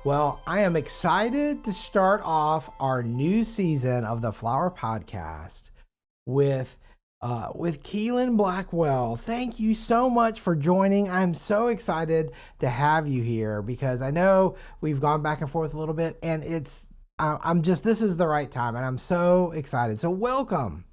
Well, I am excited to start off our new season of the Flower Podcast with with Quilen Blackwell. Thank you so much for joining. I'm so excited to have you here because I know we've gone back and forth a little bit, and I'm just this is the right time, and I'm so excited. So welcome.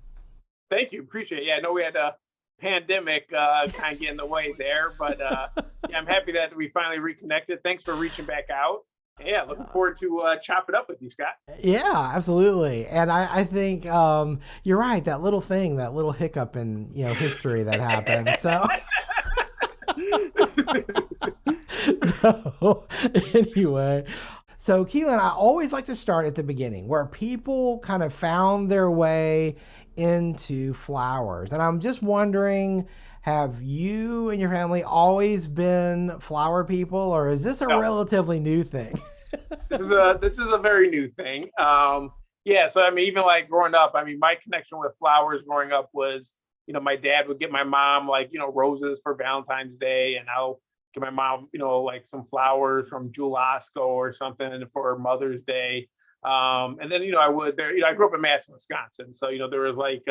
Thank you. Appreciate it. Yeah, I know we had a pandemic kind of get in the way there, but yeah, I'm happy that we finally reconnected. Thanks for reaching back out. Yeah, looking forward to chop it up with you, Scott. Yeah, absolutely. And I think you're right. That little thing, that little hiccup in history that happened. So so anyway, so Keelan, I always like to start at the beginning where people kind of found their way into flowers. And I'm just wondering, have you and your family always been flower people, or is this a No, relatively new thing? this is a very new thing. Yeah, so I mean, even like growing up, I mean, my connection with flowers growing up was, my dad would get my mom like, roses for Valentine's Day, and I'll get my mom, like some flowers from Jewel Osco or something for Mother's Day. And then, I would there, I grew up in Madison, Wisconsin. So, there was like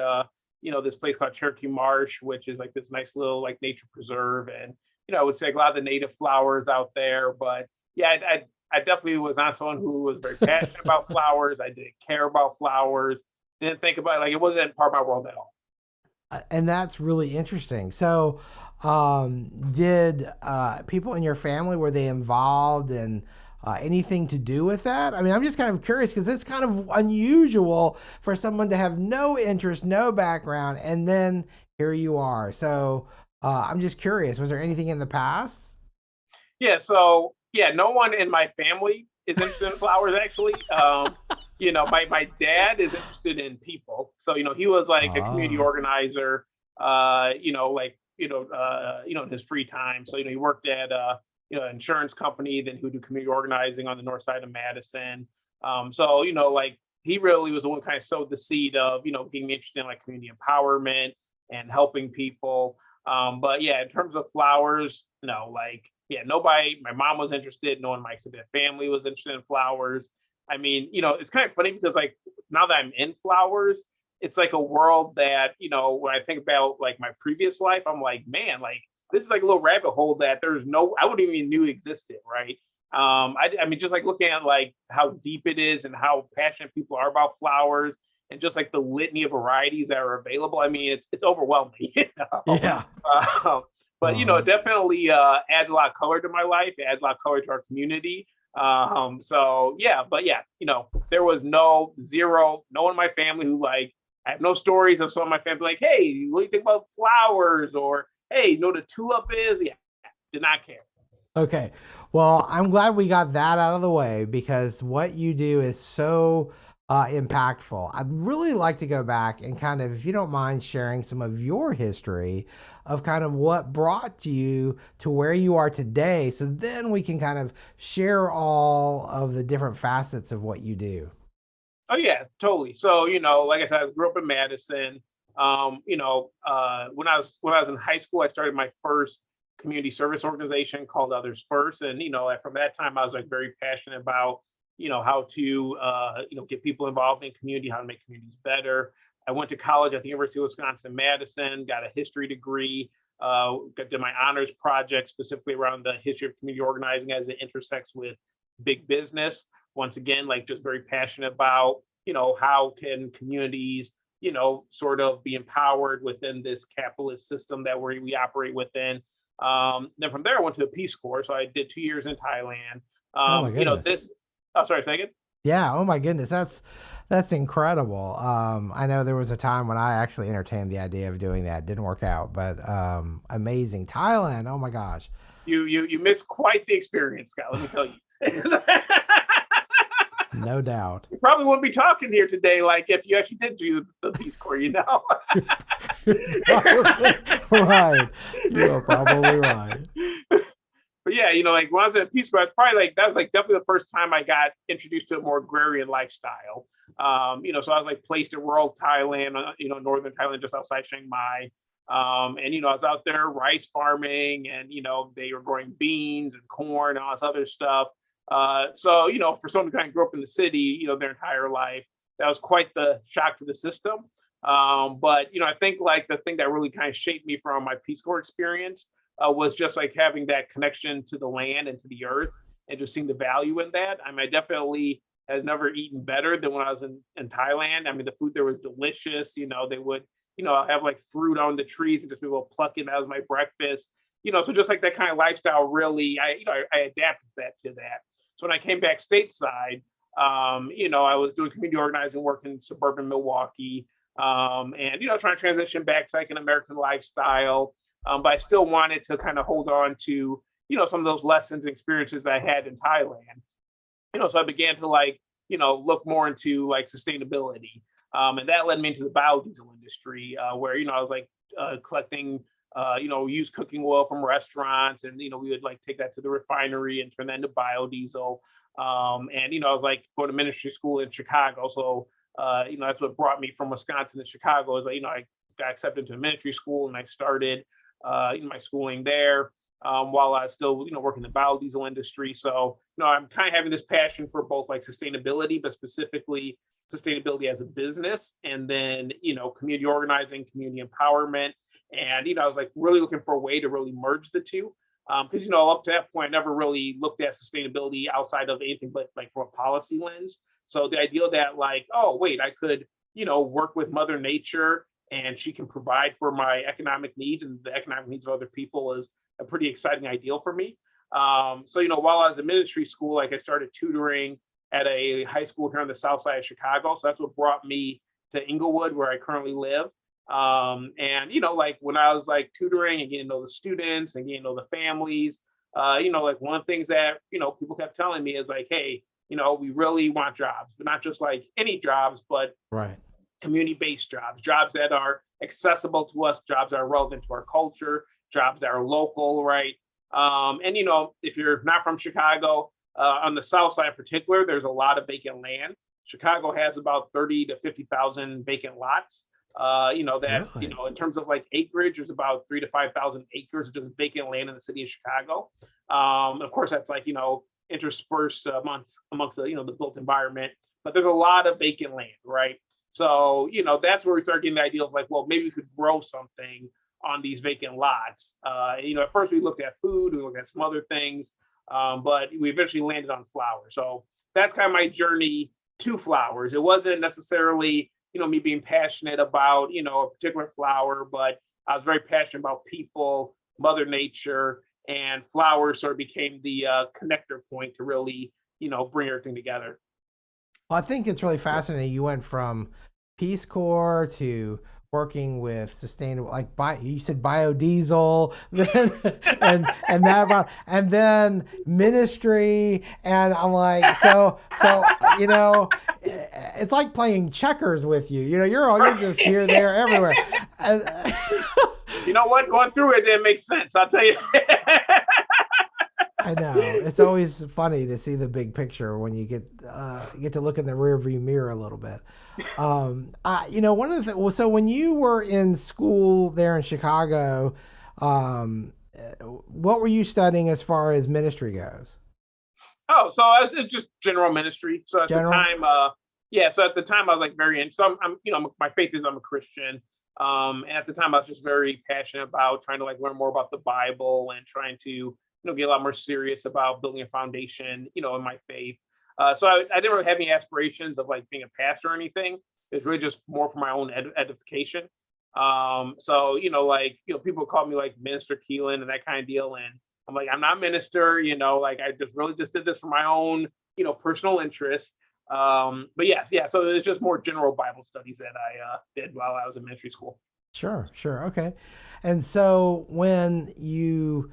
this place called Cherokee Marsh, which is like this nice little like nature preserve. And, I would say like, a lot of the native flowers out there. But yeah, I definitely was not someone who was very passionate about flowers. I didn't care about flowers. Didn't think about it. Like it wasn't part of my world at all. And that's really interesting. So, did people in your family, were they involved in anything to do with that? I mean, I'm just kind of curious because it's kind of unusual for someone to have no interest, no background, and then here you are. So, I'm just curious. Was there anything in the past? Yeah, so yeah, no one in my family is interested in flowers actually. My dad is interested in people. So, he was like a community Ah, organizer, in his free time. So, he worked at an insurance company, then he would do community organizing on the north side of Madison. So, like he really was the one kind of sowed the seed of, being interested in like community empowerment and helping people. But yeah, in terms of flowers, no, like, yeah, nobody, my mom was interested, no one in my extended family was interested in flowers. I mean, it's kind of funny because like now that I'm in flowers, it's like a world that, when I think about like my previous life, I'm like, man, like this is like a little rabbit hole that I wouldn't even knew existed, right? I mean, just like looking at like how deep it is and how passionate people are about flowers and just like the litany of varieties that are available. I mean, it's overwhelming, yeah. Um, but Uh, it definitely adds a lot of color to my life. It adds a lot of color to our community. So yeah, but yeah, there was no one in my family who like I have no stories of some of my family like, hey, what do you think about flowers? Or hey, the tulip is? Yeah, did not care. Okay. Well, I'm glad we got that out of the way because what you do is so impactful. I'd really like to go back and kind of, if you don't mind sharing some of your history of kind of what brought you to where you are today. So then we can kind of share all of the different facets of what you do. Oh yeah, totally. So, like I said, I grew up in Madison. When I was in high school, I started my first community service organization called Others First. And, from that time I was like very passionate about, how to get people involved in community, how to make communities better. I went to college at the University of Wisconsin Madison, got a history degree, did my honors project specifically around the history of community organizing as it intersects with big business. Once again, like just very passionate about, how can communities, sort of be empowered within this capitalist system that we operate within. Then from there, I went to the Peace Corps. So I did 2 years in Thailand. Oh my goodness. Oh, sorry, second. Yeah, oh my goodness, that's incredible. I know there was a time when I actually entertained the idea of doing that. Didn't work out, but amazing. Thailand, oh my gosh. You missed quite the experience, Scott. Let me tell you. No doubt. We probably wouldn't be talking here today, like if you actually did do the Peace Corps. You're probably right. You are probably right. But yeah, like when I was at Peace Corps, that was like definitely the first time I got introduced to a more agrarian lifestyle. So I was like placed in rural Thailand, northern Thailand, just outside Chiang Mai. And I was out there rice farming, and they were growing beans and corn and all this other stuff. So, for someone who kind of grew up in the city, their entire life, that was quite the shock to the system. But, I think like the thing that really kind of shaped me from my Peace Corps experience was just like having that connection to the land and to the earth and just seeing the value in that. I mean, I definitely has never eaten better than when I was in Thailand. I mean, the food there was delicious. They would, have like fruit on the trees and just be able to pluck it. That was my breakfast. So just like that kind of lifestyle, really, I adapted that to that. So when I came back stateside, I was doing community organizing work in suburban Milwaukee, and trying to transition back to like an American lifestyle. But I still wanted to kind of hold on to some of those lessons and experiences I had in Thailand. So I began to like look more into like sustainability, and that led me into the biodiesel industry, where I was like collecting used cooking oil from restaurants, and we would like take that to the refinery and turn that into biodiesel. And I was like going to ministry school in Chicago, so that's what brought me from Wisconsin to Chicago. Is like I got accepted to a ministry school, and I started my schooling there, while I was still working in the biodiesel industry. So I'm kind of having this passion for both like sustainability, but specifically sustainability as a business, and then community organizing, community empowerment. And I was like really looking for a way to really merge the two, because up to that point I never really looked at sustainability outside of anything but like from a policy lens. So the idea that like, oh wait, I could work with Mother Nature and she can provide for my economic needs and the economic needs of other people is a pretty exciting ideal for me. So while I was in ministry school, like I started tutoring at a high school here on the Southside of Chicago. So that's what brought me to Englewood, where I currently live. And like when I was like tutoring and getting to know the students and getting to know the families, like one of the things that people kept telling me is like, hey, we really want jobs, but not just like any jobs, but Right. community-based jobs that are accessible to us, jobs that are relevant to our culture, jobs that are local, right? And if you're not from Chicago, on the South Side in particular, there's a lot of vacant land. Chicago has about 30 to 50,000 vacant lots. That Really? in terms of like acreage, there's about 3 to 5,000 acres of just vacant land in the city of Chicago. Of course, that's like interspersed amongst the the built environment, but there's a lot of vacant land, right? So that's where we start getting the idea of like, well, maybe we could grow something on these vacant lots. At first we looked at food, we looked at some other things, but we eventually landed on flowers. So that's kind of my journey to flowers. It wasn't necessarily me being passionate about a particular flower, but I was very passionate about people, Mother Nature, and flowers sort of became the connector point to really bring everything together. Well, I think it's really fascinating. You went from Peace Corps to working with sustainable, like you said, biodiesel, then and that, and then ministry, and I'm like, so it's like playing checkers with you. You're just here, there, everywhere. You know what? Going through it didn't make sense. I'll tell you. I know. It's always funny to see the big picture when you get to look in the rearview mirror a little bit. One of the things. So when you were in school there in Chicago, what were you studying as far as ministry goes? Oh, so it's just general ministry. So at the time, yeah. So at the time, I was like very into. So my faith is I'm a Christian. And at the time, I was just very passionate about trying to like learn more about the Bible and trying to get a lot more serious about building a foundation, in my faith. So I didn't really have any aspirations of like being a pastor or anything. It's really just more for my own edification. So people call me like Minister Quilen and that kind of deal, and I'm like, I'm not minister. Like I just really just did this for my own personal interest. But yes, yeah. So it's just more general Bible studies that I did while I was in ministry school. Sure, okay. And so when you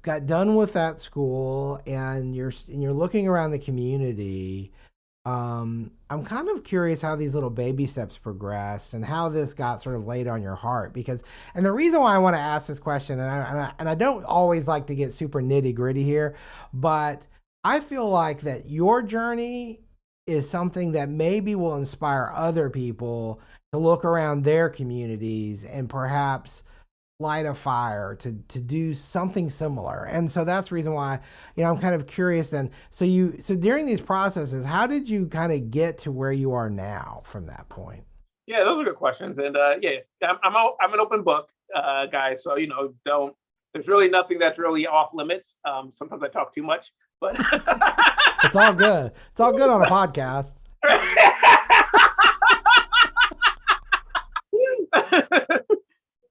got done with that school and you're looking around the community, I'm kind of curious how these little baby steps progressed and how this got sort of laid on your heart, and the reason why I want to ask this question, and I don't always like to get super nitty gritty here, but I feel like that your journey is something that maybe will inspire other people to look around their communities and perhaps light a fire to do something similar. And so that's the reason why, I'm kind of curious then. So during these processes, how did you kind of get to where you are now from that point? Yeah, those are good questions. And yeah, I'm an open book, guys. So don't. There's really nothing that's really off limits. Sometimes I talk too much, but It's all good. It's all good on a podcast.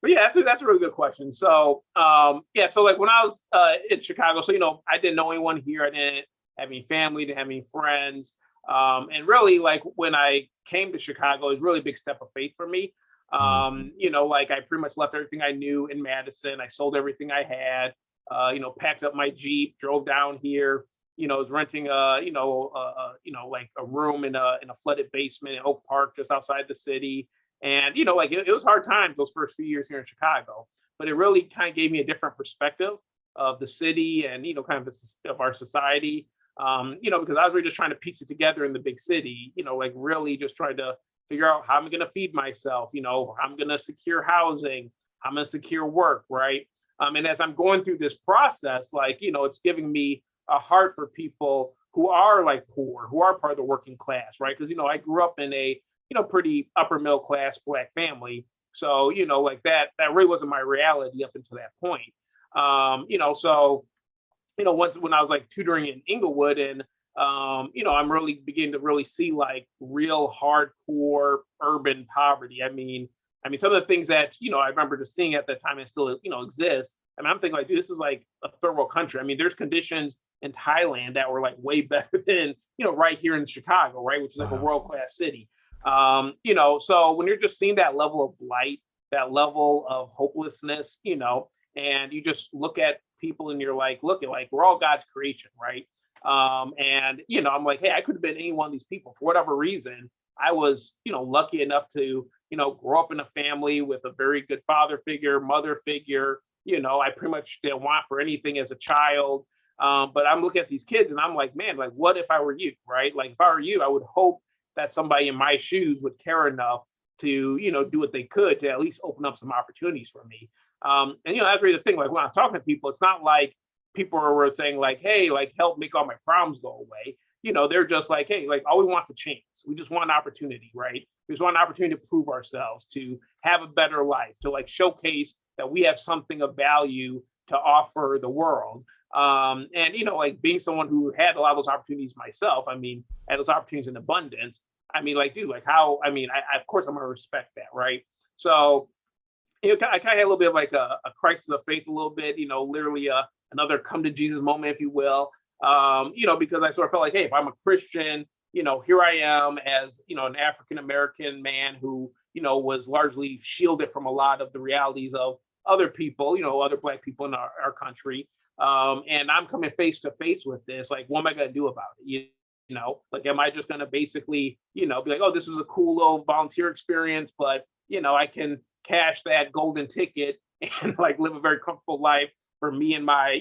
But yeah, that's a really good question. So yeah, so like when I was in Chicago, so I didn't know anyone here. I didn't have any family, didn't have any friends. And really, like when I came to Chicago, it was really a big step of faith for me. Like I pretty much left everything I knew in Madison. I sold everything I had. Packed up my Jeep, drove down here. Was renting like a room in a flooded basement in Oak Park, just outside the city. And like it was hard times those first few years here in Chicago, but it really kind of gave me a different perspective of the city and kind of of our society. Because I was really just trying to piece it together in the big city. Like really just trying to figure out how I'm going to feed myself. I'm going to secure housing. I'm going to secure work, right? And as I'm going through this process, like it's giving me a heart for people who are like poor, who are part of the working class, right? Because I grew up in a pretty upper middle class Black family. So, like that really wasn't my reality up until that point. So, once when I was like tutoring in Englewood and, I'm really beginning to really see like real hardcore urban poverty. I mean, some of the things that, I remember just seeing at that time and still, exist. I mean, I'm thinking like, dude, this is like a third world country. I mean, there's conditions in Thailand that were like way better than, right here in Chicago, right, which is like a Wow. world-class city. So when you're just seeing that level of blight, that level of hopelessness, and you just look at people and you're like, look at like we're all God's creation, right? And I'm like, hey, I could have been any one of these people for whatever reason. I was, lucky enough to, grow up in a family with a very good father figure, mother figure. I pretty much didn't want for anything as a child. But I'm looking at these kids and I'm like, man, like, what if I were you, right? Like, if I were you, I would hope that somebody in my shoes would care enough to, do what they could to at least open up some opportunities for me. And that's really the thing. Like when I was talking to people, it's not like people were saying like, hey, like help make all my problems go away. They're just like, hey, like all we want to change. We just want an opportunity, right? We just want an opportunity to prove ourselves, to have a better life, to like showcase that we have something of value to offer the world. And like being someone who had a lot of those opportunities myself, I mean, had those opportunities in abundance. I mean, like, dude, like how, I mean, I of course I'm gonna respect that, right? So, I kind of had a little bit of like a crisis of faith, a little bit, literally another come to Jesus moment, if you will. Because I sort of felt like, hey, if I'm a Christian, here I am as, an African American man who, was largely shielded from a lot of the realities of other people, other Black people in our country. And I'm coming face to face with this. Like, what am I going to do about it? Like, am I just going to basically, be like, oh, this was a cool little volunteer experience, but, I can cash that golden ticket and like live a very comfortable life for me and my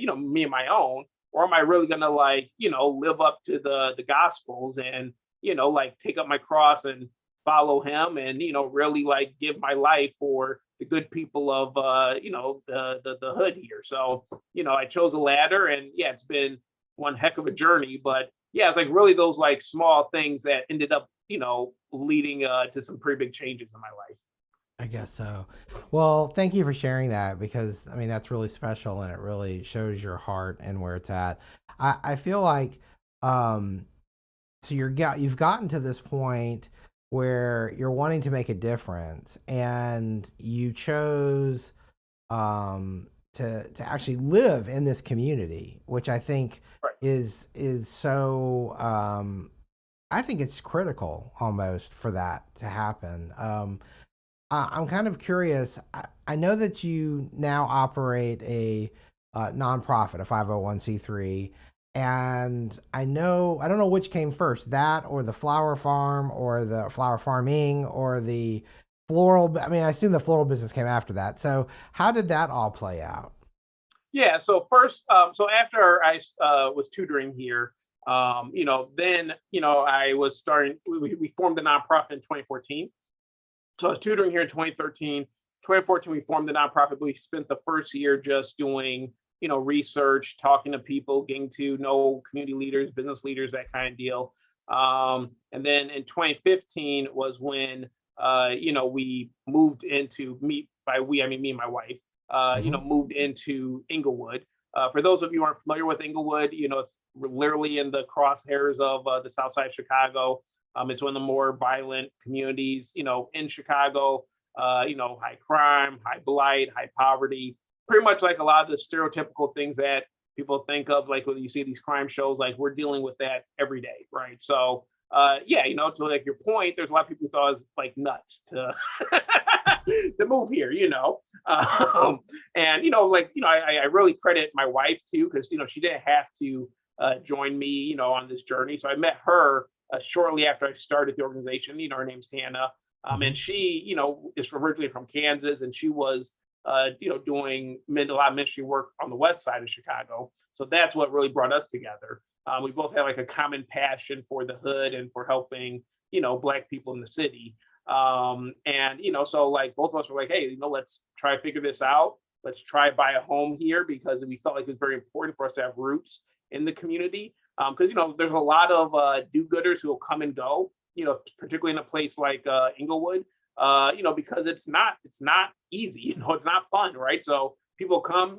own, or am I really gonna like live up to the gospels and like take up my cross and follow him and really like give my life for the good people of the hood here. So I chose a ladder, and yeah, it's been one heck of a journey, but yeah, it's like really those like small things that ended up leading to some pretty big changes in my life. I guess so. Well, thank you for sharing that because I mean that's really special and it really shows your heart and where it's at. I feel like um so you've gotten to this point where you're wanting to make a difference and you chose to actually live in this community, which I think Right. is so I think it's critical almost for that to happen. I'm kind of curious. I know that you now operate a nonprofit, a 501c3, and I don't know which came first, that or the flower farm or the flower farming or the floral. I mean, I assume the floral business came after that. So, how did that all play out? Yeah. So first, so after I was tutoring here, then I was starting. We formed the nonprofit in 2014. So I was tutoring here in 2013. 2014 we formed the nonprofit. We spent the first year just doing, research, talking to people, getting to know community leaders, business leaders, that kind of deal. And then in 2015 was when we moved into me. By we, I mean me and my wife. Hmm. Moved into Englewood. For those of you who aren't familiar with Englewood, it's literally in the crosshairs of the Southside of Chicago. It's one of the more violent communities, in Chicago. High crime, high blight, high poverty. Pretty much like a lot of the stereotypical things that people think of, like when you see these crime shows, like we're dealing with that every day, right? So, yeah, to like your point, there's a lot of people who thought it was like nuts to to move here, and I really credit my wife too, because she didn't have to join me, on this journey. So I met her shortly after I started the organization. Her name's Hannah, and Hmm. she, is originally from Kansas, and she was, doing a lot of ministry work on the west side of Chicago. So that's what really brought us together. We both had like a common passion for the hood and for helping, Black people in the city. And so like both of us were like, hey, let's try to figure this out. Let's try to buy a home here, because we felt like it was very important for us to have roots in the community. Because there's a lot of do-gooders who will come and go, particularly in a place like Englewood. Because it's not easy, it's not fun, right? So people come,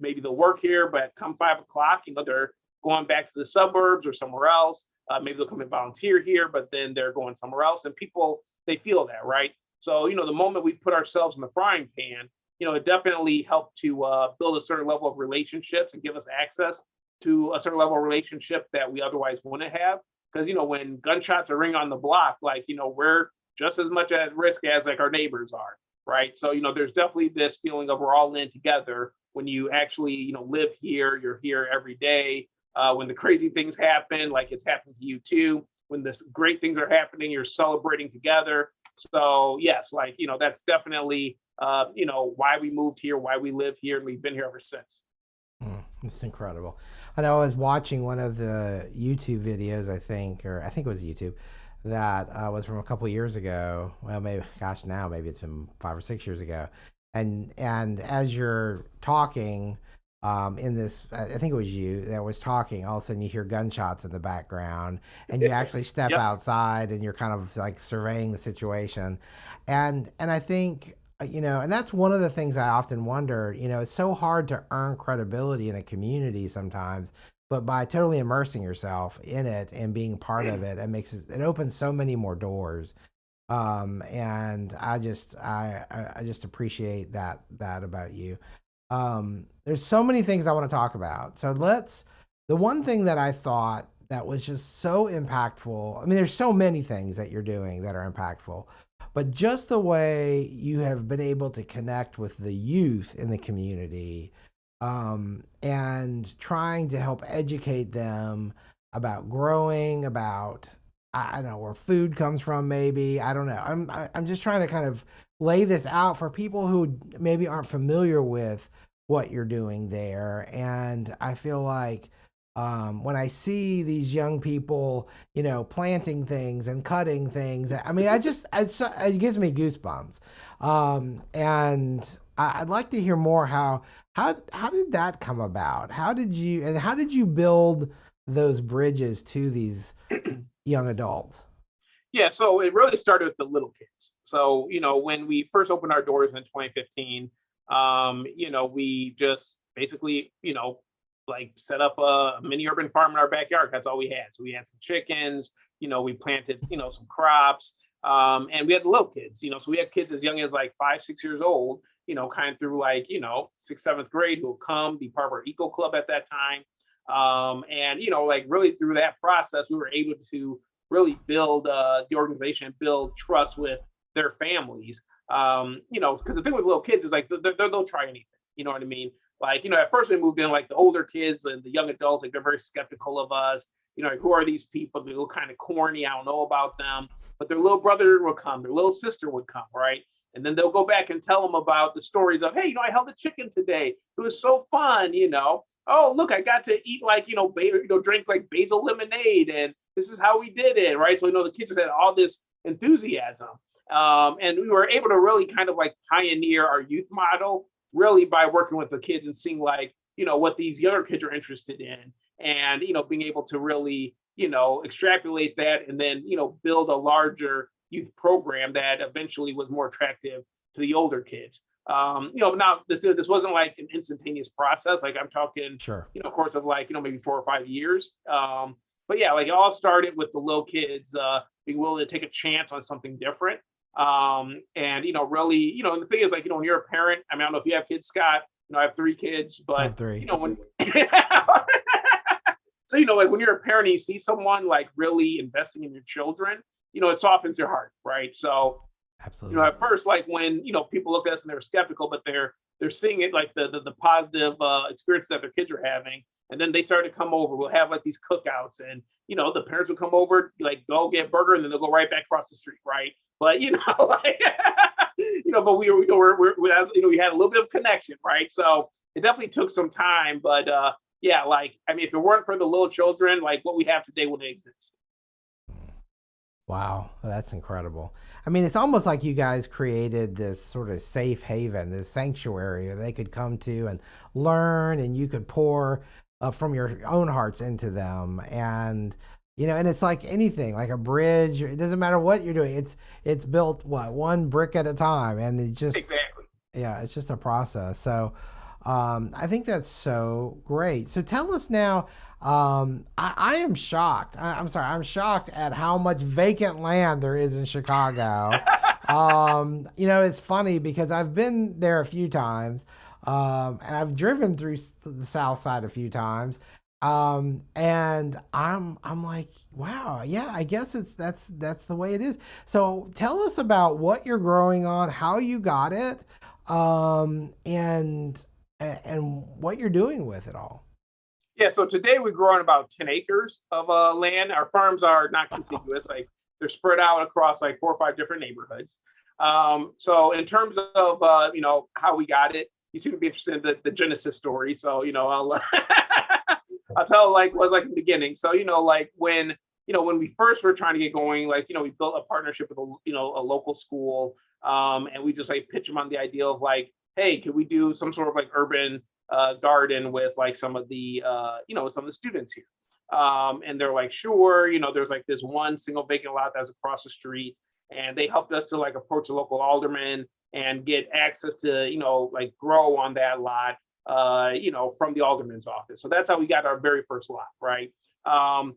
maybe they'll work here, but come 5 o'clock, they're going back to the suburbs or somewhere else. Maybe they'll come and volunteer here, but then they're going somewhere else. And people, they feel that, right? So, the moment we put ourselves in the frying pan, it definitely helped to build a certain level of relationships and give us access to a certain level of relationship that we otherwise wouldn't have. Because, when gunshots are ringing on the block, like, we're just as much at risk as like our neighbors are, right? So, there's definitely this feeling of we're all in together when you actually, live here, you're here every day. When the crazy things happen, like it's happening to you too. When the great things are happening, you're celebrating together. So yes, like, that's definitely, why we moved here, why we live here, and we've been here ever since. It's incredible. And I was watching one of the YouTube videos, I think it was YouTube, that was from a couple years ago. Well, maybe, gosh, now maybe it's been 5 or 6 years ago. And as you're talking, in this, I think it was you that was talking. All of a sudden, you hear gunshots in the background, and you actually step Yep. outside, and you're kind of like surveying the situation, and I think and that's one of the things I often wonder. It's so hard to earn credibility in a community sometimes, but by totally immersing yourself in it and being part of it, it opens so many more doors. And I just appreciate that about you. There's so many things I want to talk about. So the one thing that I thought that was just so impactful. I mean, there's so many things that you're doing that are impactful, but just the way you have been able to connect with the youth in the community, and trying to help educate them about growing, about I don't know where food comes from. Maybe I don't know. I'm just trying to kind of lay this out for people who maybe aren't familiar with what you're doing there. And I feel like when I see these young people, planting things and cutting things, I mean, it gives me goosebumps. And I'd like to hear more how did that come about? How did you build those bridges to these young adults? Yeah, so it really started with the little kids. So, when we first opened our doors in 2015, we just basically, like set up a mini urban farm in our backyard. That's all we had. So we had some chickens, we planted, some crops, and we had the little kids, so we had kids as young as like 5, 6 years old, kind of through like, sixth, seventh grade who will come be part of our eco club at that time. And, like really through that process, we were able to really build the organization, build trust with their families. Because the thing with little kids is like they'll try anything. You know what I mean? Like, at first we moved in, like the older kids and the young adults, like they're very skeptical of us. Like, who are these people? They look kind of corny. I don't know about them. But their little brother would come, their little sister would come, right? And then they'll go back and tell them about the stories of, hey, I held a chicken today. It was so fun. Oh, look, I got to eat like, drink like basil lemonade, and this is how we did it, right? So, the kids just had all this enthusiasm. And we were able to really kind of like pioneer our youth model really by working with the kids and seeing like, what these younger kids are interested in, and, being able to really, extrapolate that and then, build a larger youth program that eventually was more attractive to the older kids. Now this wasn't like an instantaneous process. Like I'm talking, Sure. course of like, maybe 4 or 5 years. But yeah, like it all started with the little kids being willing to take a chance on something different. And really, the thing is like, when you're a parent, I mean, I don't know if you have kids, Scott. I have 3 kids, I but have 3. when so like when you're a parent and you see someone like really investing in your children, it softens your heart, right? So Absolutely. at first, like when people look at us and they're skeptical, but they're seeing it like the positive experiences that their kids are having, and then they start to come over. We'll have like these cookouts, and the parents will come over, like go get a burger, and then they'll go right back across the street, right? But like but we had a little bit of connection, right? So it definitely took some time, but yeah, like I mean, if it weren't for the little children, like what we have today wouldn't exist. Wow, that's incredible. I mean, it's almost like you guys created this sort of safe haven, this sanctuary that they could come to and learn, and you could pour from your own hearts into them. And and it's like anything, like a bridge. It doesn't matter what you're doing. It's built one brick at a time, and it just Exactly. yeah, it's just a process. So I think that's so great. So tell us now. I am shocked. I'm sorry. I'm shocked at how much vacant land there is in Chicago. It's funny because I've been there a few times, and I've driven through the Southside a few times. And I'm like, wow, yeah, I guess that's the way it is. So tell us about what you're growing on, how you got it, and what you're doing with it all. Yeah, so today we grow on about 10 acres of land. Our farms are not contiguous, like they're spread out across like 4 or 5 different neighborhoods. So in terms of how we got it, you seem to be interested in the genesis story. So I'll I'll tell like what was like the beginning. So like when we first were trying to get going, like we built a partnership with a local school, and we just like pitch them on the idea of like, hey, could we do some sort of like urban garden with like some of the some of the students here, and they're like, sure. There's like this one single vacant lot that's across the street, and they helped us to like approach the local alderman and get access to like grow on that lot, from the alderman's office. So that's how we got our very first lot, right? And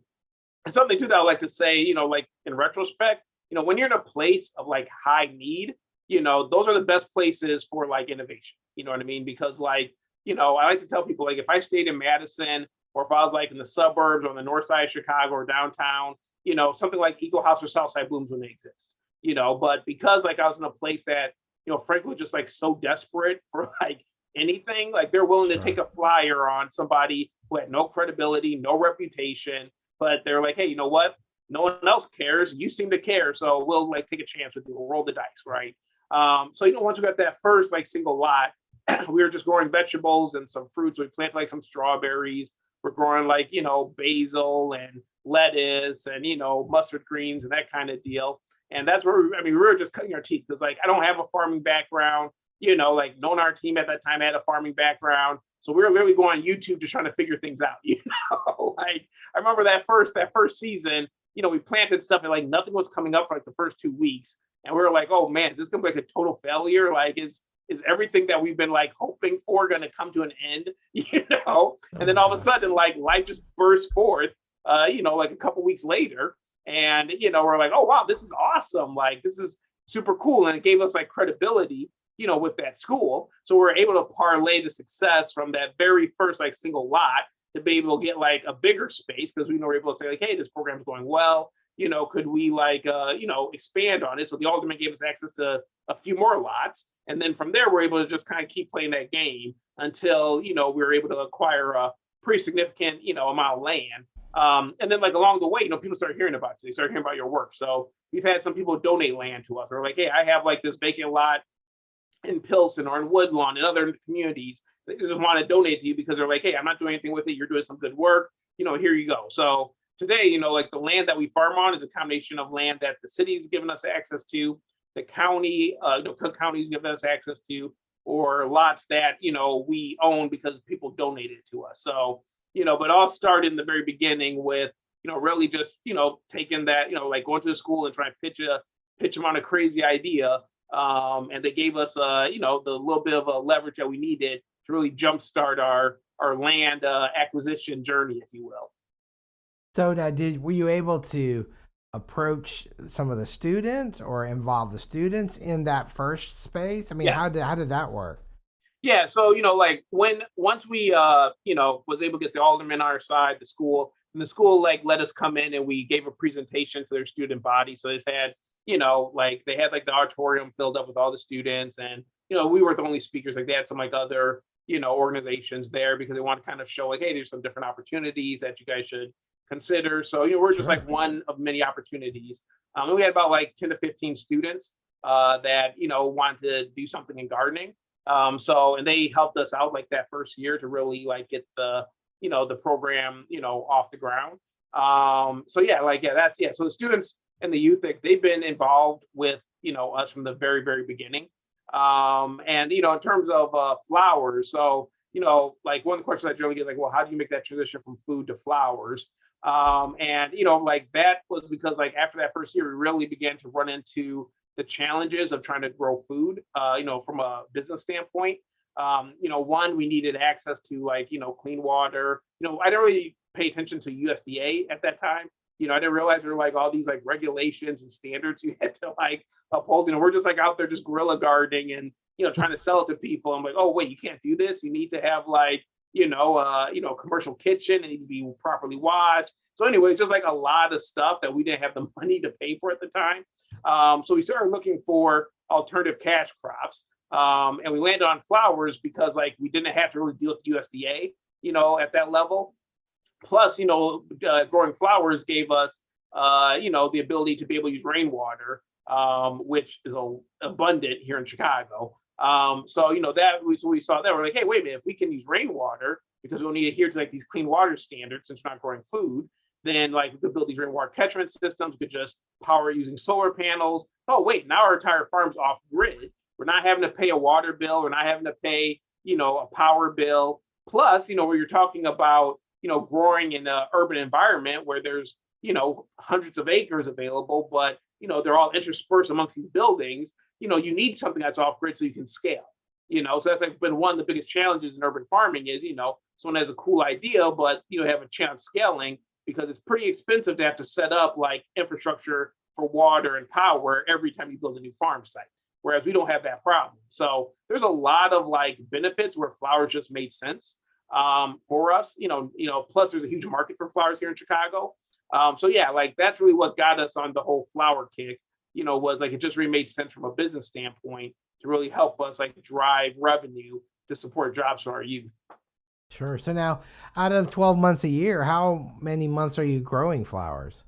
something too that I like to say, like in retrospect, when you're in a place of like high need, those are the best places for like innovation. You know what I mean? Because like I like to tell people, like, if I stayed in Madison, or if I was like in the suburbs or on the north side of Chicago or downtown, something like Eagle House or Southside blooms when they exist. But because like I was in a place that, frankly, was just like so desperate for like anything, like they're willing to take a flyer on somebody who had no credibility, no reputation, but they're like, hey, you know what? No one else cares. You seem to care, so we'll like take a chance with you. We'll roll the dice, right? So once we got that first like single lot, we were just growing vegetables and some fruits. We planted like some strawberries. We're growing like, basil and lettuce and, mustard greens and that kind of deal. And that's where we were just cutting our teeth, because like I don't have a farming background, like no one on our team at that time had a farming background. So we were literally going on YouTube just trying to figure things out, like I remember that first season, we planted stuff and like nothing was coming up for like the first 2 weeks. And we were like, oh man, is this gonna be like a total failure? Like is everything that we've been like hoping for going to come to an end, and then all of a sudden like life just burst forth, like a couple weeks later, and we're like, oh wow, this is awesome, like this is super cool, and it gave us like credibility, with that school. So we're able to parlay the success from that very first like single lot to be able to get like a bigger space, because we were able to say like, hey, this program's going well, could we like expand on it? So the alderman gave us access to a few more lots, and then from there we're able to just kind of keep playing that game until we were able to acquire a pretty significant amount of land. And then like along the way, people started hearing about you. They started hearing about your work. So we've had some people donate land to us. They're like, hey, I have like this vacant lot in Pilsen or in Woodlawn and other communities. They just want to donate to you because they're like, hey, I'm not doing anything with it. You're doing some good work. Here you go. So today, like the land that we farm on is a combination of land that the city's given us access to, the county, Cook County's given us access to, or lots that, we own because people donated to us. So, but all started in the very beginning with, really just, taking that, like going to the school and trying to pitch them on a crazy idea. And they gave us, the little bit of a leverage that we needed to really jumpstart our land acquisition journey, if you will. So now, were you able to approach some of the students or involve the students in that first space? I mean, Yes. how did that work? Yeah, so like once we was able to get the aldermen on our side, the school, and the school like let us come in and we gave a presentation to their student body. So they had, like they had like the auditorium filled up with all the students, and we were the only speakers. Like they had some like other organizations there because they want to kind of show like, hey, there's some different opportunities that you guys should consider. So we're just Sure. like one of many opportunities. And we had about like 10 to 15 students that wanted to do something in gardening. And they helped us out like that first year to really like get the program, off the ground. So the students and the youth, they've been involved with, us from the very, very beginning. And, in terms of flowers, so, like one of the questions I generally get is like, well, how do you make that transition from food to flowers? Like that was because like after that first year, we really began to run into the challenges of trying to grow food, from a business standpoint. One, we needed access to like, clean water. I didn't really pay attention to USDA at that time. I didn't realize there were like all these like regulations and standards you had to like uphold. We're just like out there just guerrilla gardening and, trying to sell it to people. I'm like, oh, wait, you can't do this. You need to have like, commercial kitchen. It needs to be properly washed. So anyway, it's just like a lot of stuff that we didn't have the money to pay for at the time. So we started looking for alternative cash crops. And we landed on flowers because like we didn't have to really deal with USDA, at that level. Plus, growing flowers gave us, the ability to be able to use rainwater, which is abundant here in Chicago. So we saw that we're like, hey, wait a minute, if we can use rainwater because we'll need to adhere to like these clean water standards since we're not growing food, then like we could build these rainwater catchment systems, we could just power using solar panels. Oh, wait, now our entire farm's off grid. We're not having to pay a water bill. We're not having to pay, a power bill. Plus, where you're talking about, growing in an urban environment where there's, hundreds of acres available, but, they're all interspersed amongst these buildings, you need something that's off grid so you can scale, so that's like been one of the biggest challenges in urban farming is, someone has a cool idea, but, have a chance scaling because it's pretty expensive to have to set up like infrastructure for water and power every time you build a new farm site. Whereas we don't have that problem. So there's a lot of like benefits where flowers just made sense for us, plus there's a huge market for flowers here in Chicago. Like that's really what got us on the whole flower kick, was like, it just really made sense from a business standpoint to really help us like drive revenue to support jobs for our youth. Sure. So now, out of 12 months a year, how many months are you growing flowers?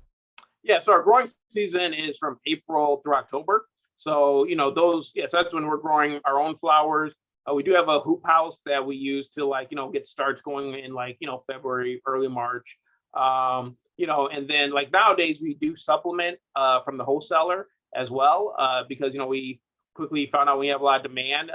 Yeah, so our growing season is from April through October. So, so that's when we're growing our own flowers. We do have a hoop house that we use to like, get starts going in like, February, early March. And then like nowadays we do supplement from the wholesaler as well, because, we quickly found out we have a lot of demand,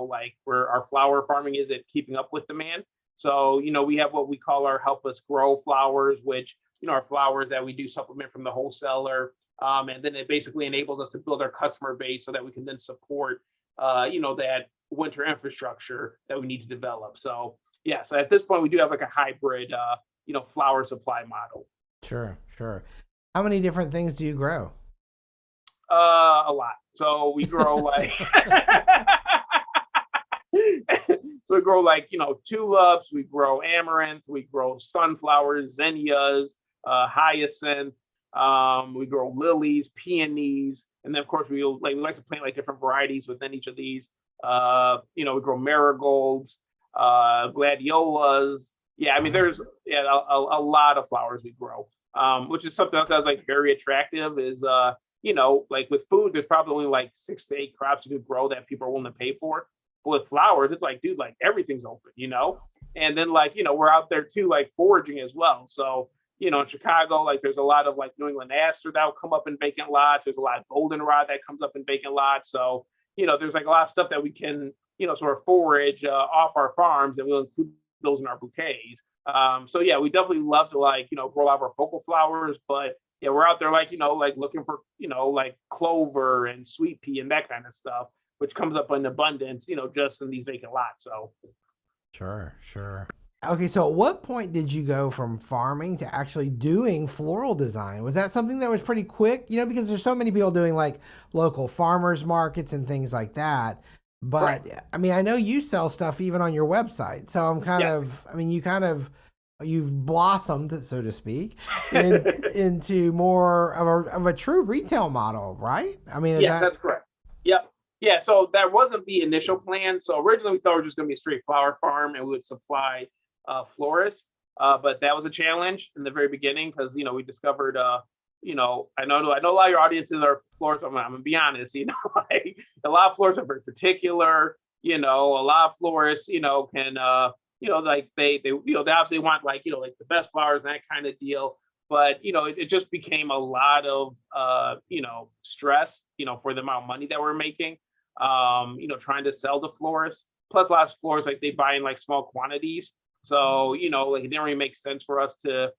like where our flower farming is at keeping up with demand. So, we have what we call our help us grow flowers, which, are flowers that we do supplement from the wholesaler. And then it basically enables us to build our customer base so that we can then support, that winter infrastructure that we need to develop. So, so at this point, we do have like a hybrid, flower supply model. Sure. How many different things do you grow? A lot. So we grow like, so we grow like, tulips, we grow amaranth, we grow sunflowers, zinnias, hyacinth. We grow lilies, peonies, and then of course we like to plant like different varieties within each of these. We grow marigolds, gladiolas. Yeah, I mean there's a lot of flowers we grow, which is something else that's like very attractive. Is like with food, there's probably only like 6 to 8 crops you could grow that people are willing to pay for. But with flowers, it's like, dude, like everything's open, and then like we're out there too, like foraging as well. So in Chicago, like there's a lot of like New England aster that will come up in vacant lots. There's a lot of goldenrod that comes up in vacant lots. So, there's like a lot of stuff that we can, sort of forage off our farms, and we'll include those in our bouquets. So yeah, we definitely love to like, grow out our focal flowers, but yeah, we're out there like, like looking for, like clover and sweet pea and that kind of stuff, which comes up in abundance, just in these vacant lots. So Sure, sure. Okay, so at what point did you go from farming to actually doing floral design? Was that something that was pretty quick? Because there's so many people doing like local farmers markets and things like that. right. But I mean, I know you sell stuff even on your website. So Yes. I mean, you've blossomed, so to speak, into more of a true retail model, right? I mean, is Yes, that that's correct. Yep. Yeah, so that wasn't the initial plan. So originally we thought we were just going to be a straight flower farm and we would supply florists. But that was a challenge in the very beginning because we discovered I know a lot of your audiences are florists. I'm gonna be honest, like a lot of florists are very particular. A lot of florists, can like they obviously want like like the best flowers and that kind of deal. But it just became a lot of stress, for the amount of money that we're making, trying to sell to florists. Plus, a lot of florists like they buy in like small quantities, so like it didn't really make sense for us to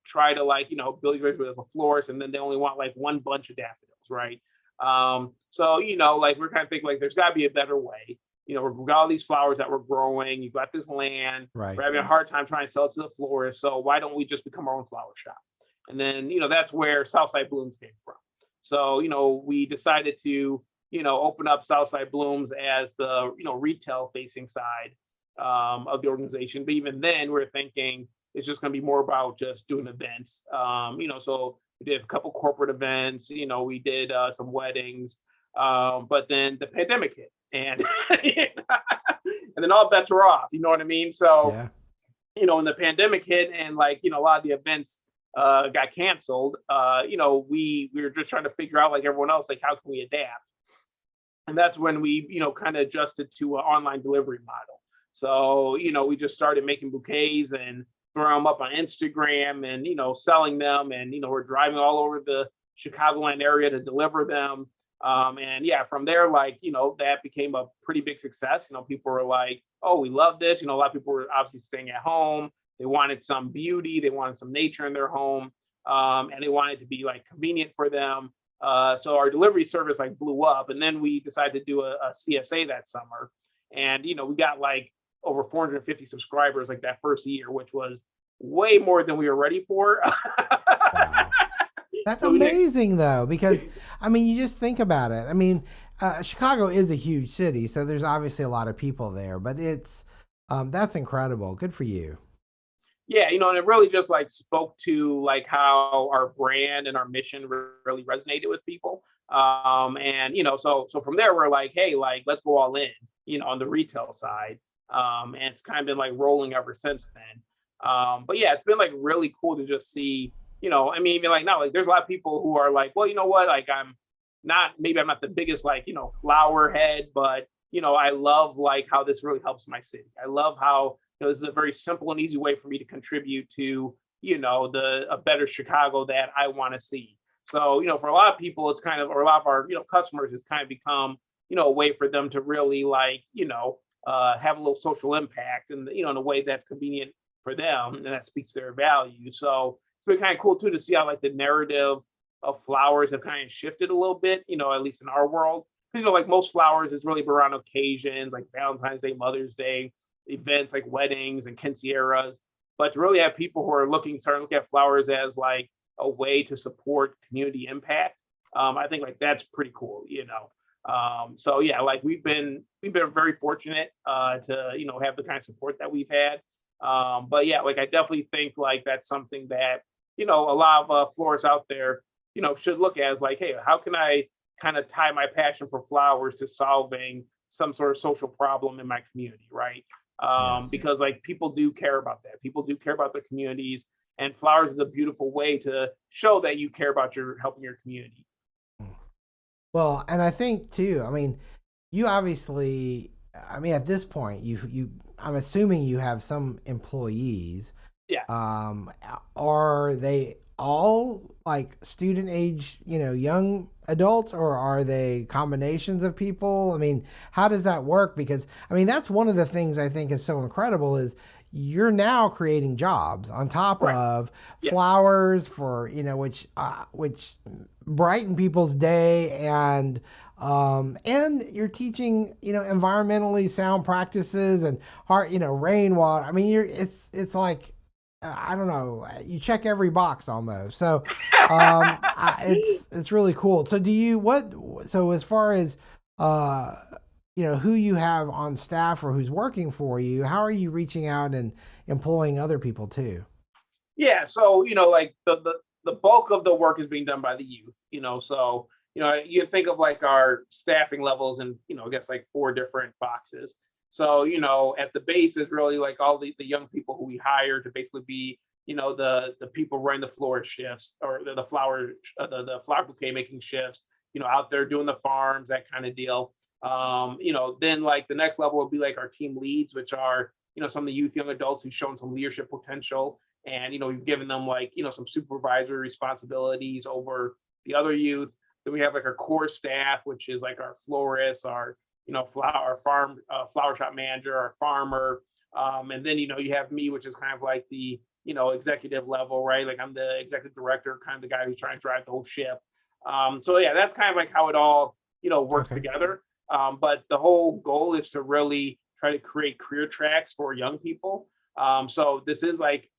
try to like build these with a florist, and then they only want like one bunch of daffodils, right? So like we're kind of thinking like there's got to be a better way. We've got all these flowers that we're growing. You've got this land. right? We're having a hard time trying to sell it to the florist. So why don't we just become our own flower shop? And then that's where Southside Blooms came from. So we decided to open up Southside Blooms as the retail facing side of the organization. But even then, we're thinking it's just going to be more about just doing events. So we did a couple corporate events. We did some weddings, but then the pandemic hit, and and then all bets were off. You know what I mean? So Yeah. when the pandemic hit and like a lot of the events got canceled, we were just trying to figure out like everyone else, like how can we adapt? And that's when we kind of adjusted to an online delivery model. So we just started making bouquets and throwing them up on Instagram and selling them, and we're driving all over the Chicagoland area to deliver them. And yeah, from there, like that became a pretty big success. People were like, "Oh, we love this." A lot of people were obviously staying at home. They wanted some beauty, they wanted some nature in their home, and they wanted to be like convenient for them. So our delivery service like blew up, and then we decided to do a CSA that summer, and we got like over 450 subscribers like that first year, which was way more than we were ready for. Wow. That's So we did, amazing though, because I mean, you just think about it. I mean, Chicago is a huge city, so there's obviously a lot of people there, but it's that's incredible. Good for you. yeah, and it really just like spoke to like how our brand and our mission really resonated with people. And so from there we're like, hey, like let's go all in, on the retail side. And it's kind of been like rolling ever since then. But yeah, it's been like really cool to just see, I mean, even like now, like there's a lot of people who are like, well, you know what, like I'm not the biggest like, flower head, but I love like how this really helps my city. I love how this is a very simple and easy way for me to contribute to, the a better Chicago that I want to see. So, for a lot of people, it's kind of, or a lot of our, customers, it's kind of become, a way for them to really like, have a little social impact and, in a way that's convenient for them and that speaks to their value. So it's been kind of cool too to see how like the narrative of flowers have kind of shifted a little bit, at least in our world. Because, like most flowers is really around occasions like Valentine's Day, Mother's Day, events like weddings and quinceañeras. But to really have people who are starting to look at flowers as like a way to support community impact, I think like that's pretty cool. So yeah, like we've been very fortunate to have the kind of support that we've had. But yeah, like I definitely think like that's something that a lot of florists out there should look at as like, hey, how can I kind of tie my passion for flowers to solving some sort of social problem in my community, right? Yes. Because like people do care about that. People do care about their communities, and flowers is a beautiful way to show that you care about your helping your community. Well, and I think too, I mean, you obviously, I mean, at this point, I'm assuming you have some employees. Yeah. Are they all like student age, young adults, or are they combinations of people? I mean, how does that work? Because I mean, that's one of the things I think is so incredible is you're now creating jobs on top Right. of Yeah. flowers for, which brighten people's day, and you're teaching, environmentally sound practices and heart, rainwater. I mean, it's like, I don't know, you check every box almost. So, it's really cool. So so as far as, uh, who you have on staff or who's working for you, how are you reaching out and employing other people too? Yeah, so like the bulk of the work is being done by the youth. So you think of like our staffing levels, and I guess like four different boxes. So at the base is really like all the young people who we hire to basically be the people running the florist shifts, or the flower the flower bouquet making shifts. Out there doing the farms, that kind of deal. Then like the next level would be like our team leads, which are some of the youth, young adults who've shown some leadership potential, and we've given them like some supervisory responsibilities over the other youth. Then we have like our core staff, which is like our florists, our our farm flower shop manager, our farmer, and then you have me, which is kind of like the executive level, right? Like I'm the executive director, kind of the guy who's trying to drive the whole ship. So yeah, that's kind of like how it all works Okay. together. But the whole goal is to really try to create career tracks for young people. So this is like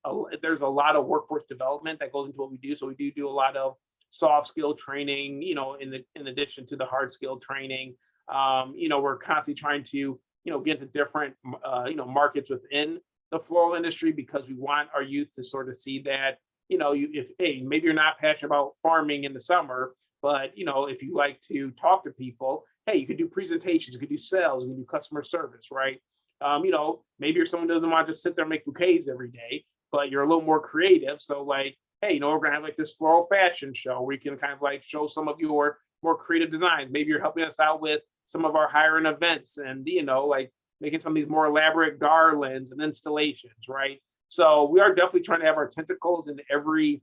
there's a lot of workforce development that goes into what we do. So we do a lot of soft skill training, in addition to the hard skill training. We're constantly trying to get to different markets within the floral industry, because we want our youth to sort of see that if hey, maybe you're not passionate about farming in the summer, but if you like to talk to people, hey, you could do presentations, you could do sales, you can do customer service, right? Maybe you're someone who doesn't want to just sit there and make bouquets every day, but you're a little more creative. So like, hey, we're gonna have like this floral fashion show where you can kind of like show some of your more creative designs. Maybe you're helping us out with some of our higher end events, and like making some of these more elaborate garlands and installations, right? So we are definitely trying to have our tentacles in every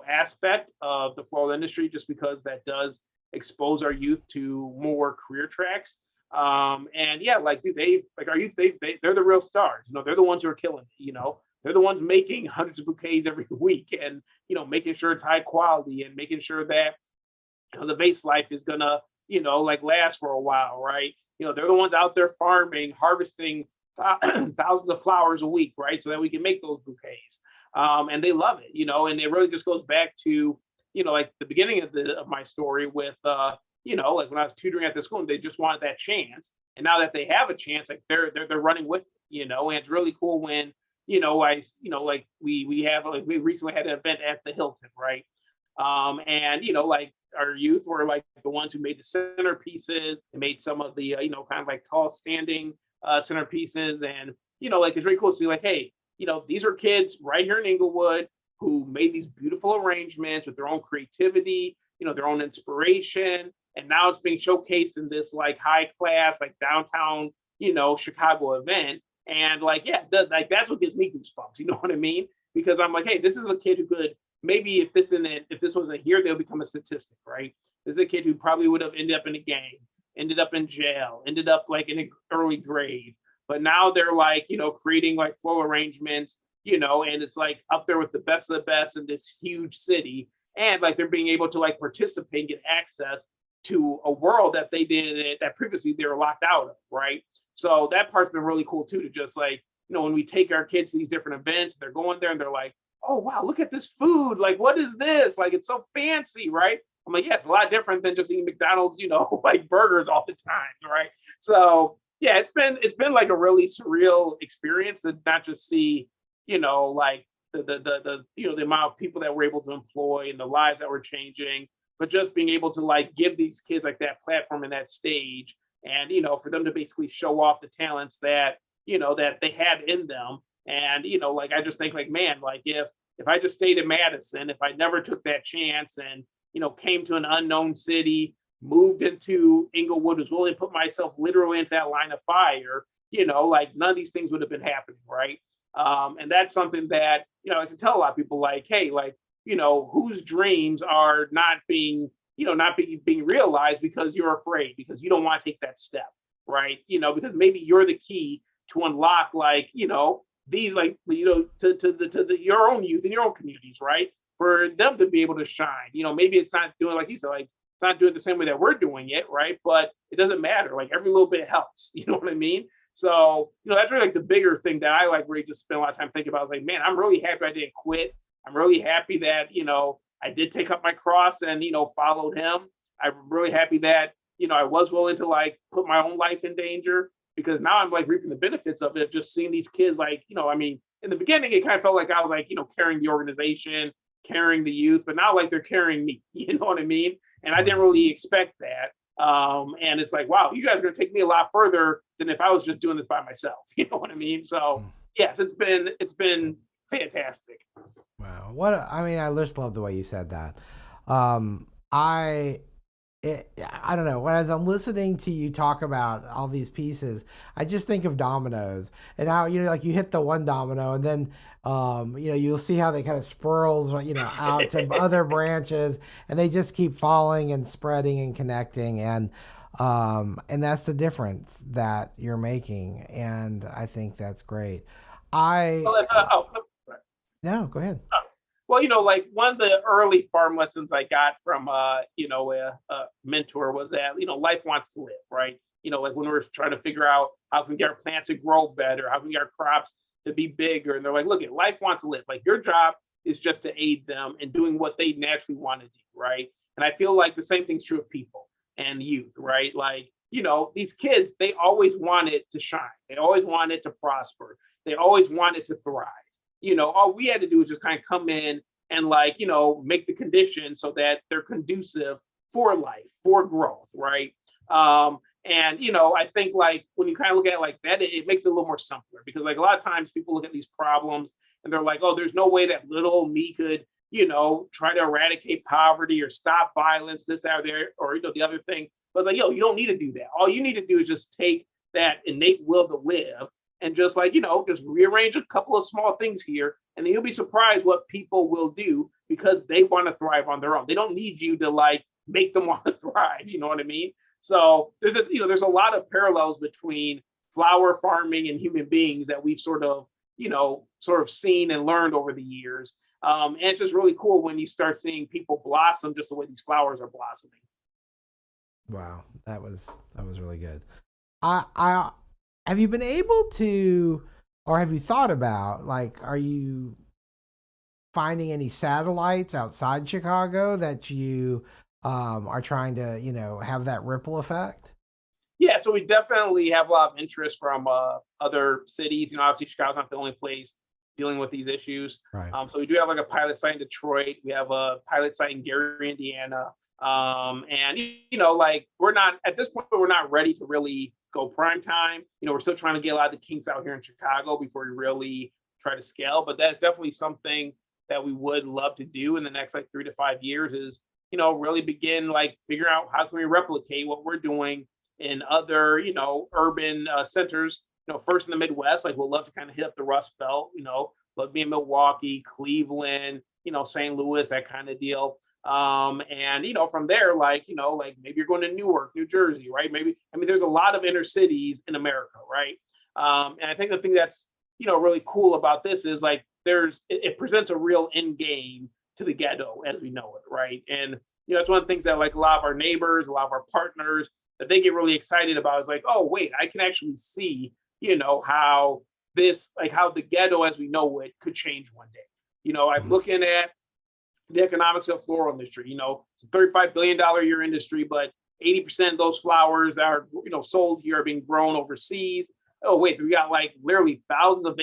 aspect of the floral industry, just because that does expose our youth to more career tracks. And yeah, like dude, our youth, they're the real stars. They're the ones who are killing it. They're the ones making hundreds of bouquets every week, and making sure it's high quality, and making sure that the vase life is gonna like last for a while, right? They're the ones out there farming, harvesting thousands of flowers a week, right? So that we can make those bouquets. And they love it, and it really just goes back to like the beginning of my story with like when I was tutoring at the school, and they just wanted that chance. And now that they have a chance, like they're running with it, and it's really cool when like we have like we recently had an event at the Hilton, right? And like our youth were like the ones who made the centerpieces and made some of the kind of like tall standing centerpieces. And like it's really cool to see like, hey, these are kids right here in Englewood who made these beautiful arrangements with their own creativity, their own inspiration, and now it's being showcased in this like high class like downtown Chicago event. And like yeah, like that's what gives me goosebumps, you know what I mean? Because I'm like, hey, this is a kid who could maybe if this wasn't here, they'll become a statistic, right? This is a kid who probably would have ended up in a gang, ended up in jail, ended up like in an early grave. But now they're like, creating like flow arrangements, and it's like up there with the best of the best in this huge city. And like they're being able to like participate and get access to a world that they did that previously they were locked out of, right? So that part's been really cool too, to just like, when we take our kids to these different events, they're going there and they're like, oh wow, look at this food. Like, what is this? Like, it's so fancy, right? I'm like, yeah, it's a lot different than just eating McDonald's, like burgers all the time, right? So yeah, it's been like a really surreal experience to not just see, like the amount of people that we're able to employ and the lives that we're changing, but just being able to like give these kids like that platform and that stage, and for them to basically show off the talents that that they had in them. And like I just think like, man, like if I just stayed in Madison, if I never took that chance and came to an unknown city, moved into Englewood, was willing to put myself literally into that line of fire, like none of these things would have been happening, right? And that's something that, I can tell a lot of people, like, hey, like, whose dreams are not being, not being realized because you're afraid, because you don't want to take that step, right? Because maybe you're the key to unlock, like, these, like, to your own youth in your own communities, right? For them to be able to shine. Maybe it's not doing, like you said, like, it's not doing the same way that we're doing it, right? But it doesn't matter. Like, every little bit helps. You know what I mean? So, that's really like the bigger thing that I like really just spend a lot of time thinking about. I was like, man, I'm really happy I didn't quit. I'm really happy that, I did take up my cross and, followed him. I'm really happy that, I was willing to, like, put my own life in danger, because now I'm, like, reaping the benefits of it, just seeing these kids, like, I mean, in the beginning, it kind of felt like I was, like, carrying the organization, carrying the youth, but now, like, they're carrying me, you know what I mean? And I didn't really expect that. And it's like, wow, you guys are going to take me a lot further than if I was just doing this by myself. You know what I mean? So yes, it's been fantastic. Wow. I mean, I just love the way you said that. Um, I, I don't know. As I'm listening to you talk about all these pieces, I just think of dominoes and how, like you hit the one domino and then, you'll see how they kind of spirals, out to other branches and they just keep falling and spreading and connecting. And that's the difference that you're making. And I think that's great. I, Well, sorry. no, go ahead. Well, like, one of the early farm lessons I got from, a mentor was that, life wants to live, right? Like, when we're trying to figure out how can we get our plants to grow better, how can we get our crops to be bigger, and they're like, look, life wants to live. Like, your job is just to aid them in doing what they naturally want to do, right? And I feel like the same thing's true of people and youth, right? Like, these kids, they always wanted to shine, they always wanted to prosper, they always wanted to thrive. All we had to do is just kind of come in and, like, make the conditions so that they're conducive for life, for growth, right? And I think, like, when you kind of look at it like that, it makes it a little more simpler, because, like, a lot of times people look at these problems and they're like, oh, there's no way that little me could, try to eradicate poverty or stop violence, this, out there, or, the other thing. But it's like, yo, you don't need to do that. All you need to do is just take that innate will to live and just, like, just rearrange a couple of small things here, and then you'll be surprised what people will do, because they want to thrive on their own. They don't need you to, like, make them want to thrive. You know what I mean? So there's a lot of parallels between flower farming and human beings that we've sort of seen and learned over the years. And it's just really cool when you start seeing people blossom just the way these flowers are blossoming. Wow, that was really good. I have you been able to, or have you thought about, like, are you finding any satellites outside Chicago that you are trying to, have that ripple effect? Yeah, so we definitely have a lot of interest from other cities. Obviously Chicago's not the only place dealing with these issues. Right. So we do have, like, a pilot site in Detroit. We have a pilot site in Gary, Indiana. And like, we're not at this point, we're not ready to really go prime time. We're still trying to get a lot of the kinks out here in Chicago before we really try to scale. But that's definitely something that we would love to do in the next, like, 3 to 5 years, is really begin, like, figure out how can we replicate what we're doing in other urban centers. First in the Midwest, like, we'll love to kind of hit up the Rust Belt. Love to be in Milwaukee, Cleveland, St. Louis, that kind of deal. And from there, like, like, maybe you're going to Newark, New Jersey, right? Maybe, I mean, there's a lot of inner cities in America, right? And I think the thing that's really cool about this is, like, it presents a real end game to the ghetto as we know it, right? And it's one of the things that, like, a lot of our neighbors, a lot of our partners, that they get really excited about, is like, oh wait, I can actually see how this, like, how the ghetto as we know it could change one day. I'm looking at the economics of floral industry. It's a $35 billion a year industry, but 80% of those flowers that are sold here are being grown overseas. Oh wait, we got, like, literally thousands of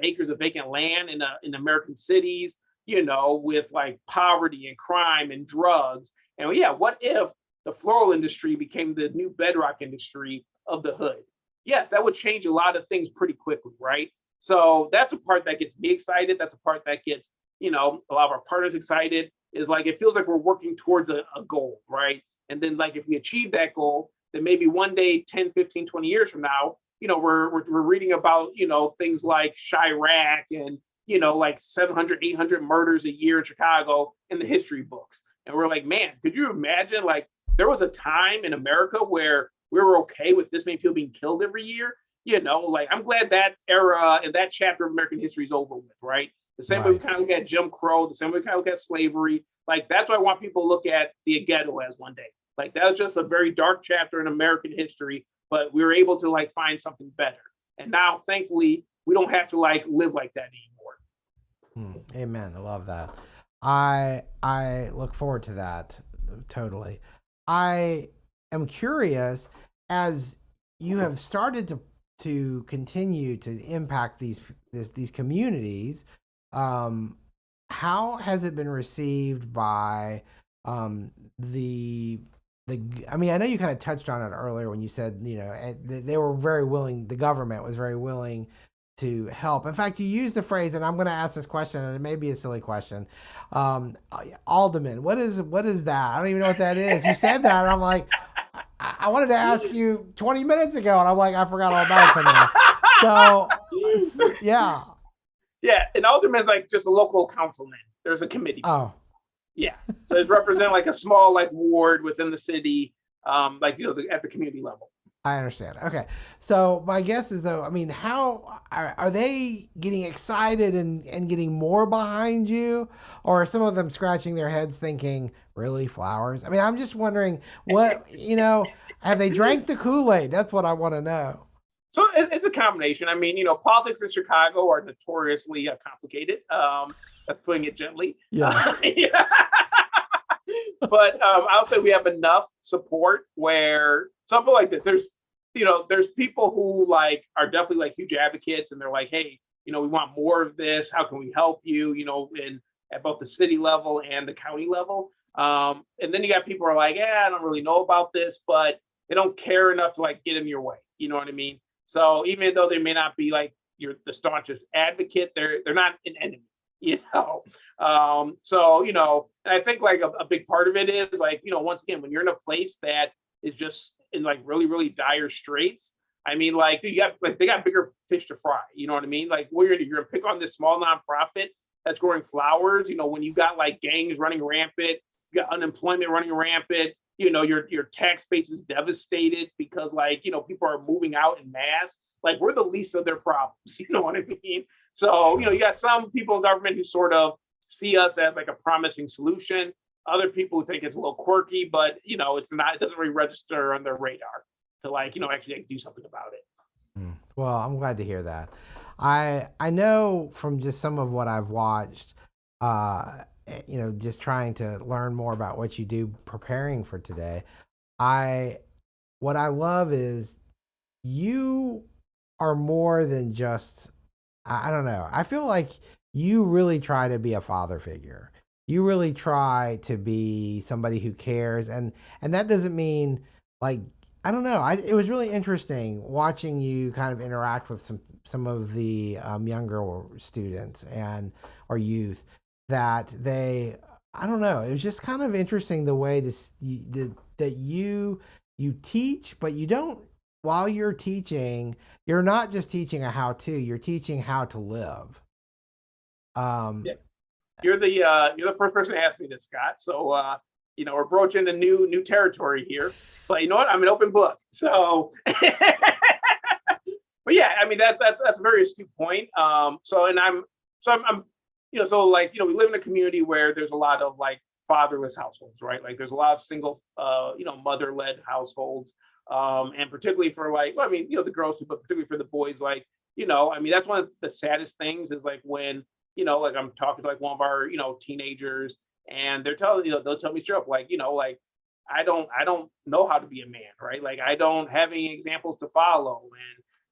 acres of vacant land in American cities. With, like, poverty and crime and drugs. And yeah, what if the floral industry became the new bedrock industry of the hood? Yes, that would change a lot of things pretty quickly, right? So that's a part that gets me excited. That's a part that gets a lot of our partners excited. Is, like, it feels like we're working towards a goal, right? And then, like, if we achieve that goal, then maybe one day, 10, 15, 20 years from now, we're reading about, things like Chirac and, like 700, 800 murders a year in Chicago in the history books. And we're like, man, could you imagine, like, there was a time in America where we were okay with this many people being killed every year? Like, I'm glad that era and that chapter of American history is over with, right? The same way we Right. kind of look at Jim Crow, the same way we kind of look at slavery. Like, that's what I want people to look at the ghetto as one day. Like, that was just a very dark chapter in American history, but we were able to like find something better. And now, thankfully, we don't have to like live like that anymore. Amen. I love that. I look forward to that totally. I am curious, as you have started to continue to impact these communities. How has it been received by the I mean, I know you kind of touched on it earlier when you said, they were very willing, the government was very willing to help. In fact, you used the phrase, and I'm going to ask this question, and it may be a silly question. Alderman, what is that? I don't even know what that is. You said that, and I'm like, I wanted to ask you 20 minutes ago, and I'm like, I forgot all about it from now. So, yeah. Yeah, an alderman's like just a local councilman. There's a committee. Oh. Yeah, so it's represent like a small like ward within the city, at the community level. I understand. Okay, so my guess is, though, I mean, how are they getting excited and getting more behind you, or are some of them scratching their heads thinking, really, flowers? I mean, I'm just wondering what have they drank the Kool-Aid? That's what I want to know. So it's a combination. I mean, politics in Chicago are notoriously complicated. That's putting it gently. Yeah. Yeah. But I'll say we have enough support where something like this. There's people who like are definitely like huge advocates, and they're like, hey, we want more of this. How can we help you? At both the city level and the county level. And then you got people who are like, yeah, I don't really know about this, but they don't care enough to like get in your way. You know what I mean? So even though they may not be like the staunchest advocate, they're not an enemy, and I think like a big part of it is like, once again, when you're in a place that is just in like really, really dire straits, I mean, like, they got bigger fish to fry. You know what I mean? Like, you're gonna pick on this small nonprofit that's growing flowers, when you got like gangs running rampant, you got unemployment running rampant, your tax base is devastated because like, people are moving out in mass. Like, we're the least of their problems. You know what I mean? So, you got some people in government who sort of see us as like a promising solution. Other people who think it's a little quirky, but it's not, it doesn't really register on their radar to like, actually like, do something about it. Well, I'm glad to hear that. I know from just some of what I've watched, just trying to learn more about what you do preparing for today. What I love is you are more than just, I don't know. I feel like you really try to be a father figure. You really try to be somebody who cares, and that doesn't mean like, I don't know. It was really interesting watching you kind of interact with some of the younger students or youth that I don't know. It was just kind of interesting the way that you teach, but you don't. While you're teaching, you're not just teaching a how-to. You're teaching how to live. Yeah. You're the first person to ask me this, Scott. So we're broaching the new territory here. But you know what? I'm an open book. So, but yeah, I mean that's a very astute point. I'm we live in a community where there's a lot of like fatherless households, right? Like, there's a lot of single mother-led households. And particularly for like, the girls too, but particularly for the boys, like, that's one of the saddest things is like when, like I'm talking to like one of our, teenagers, and they'll tell me straight up, like, I don't know how to be a man, right? Like, I don't have any examples to follow.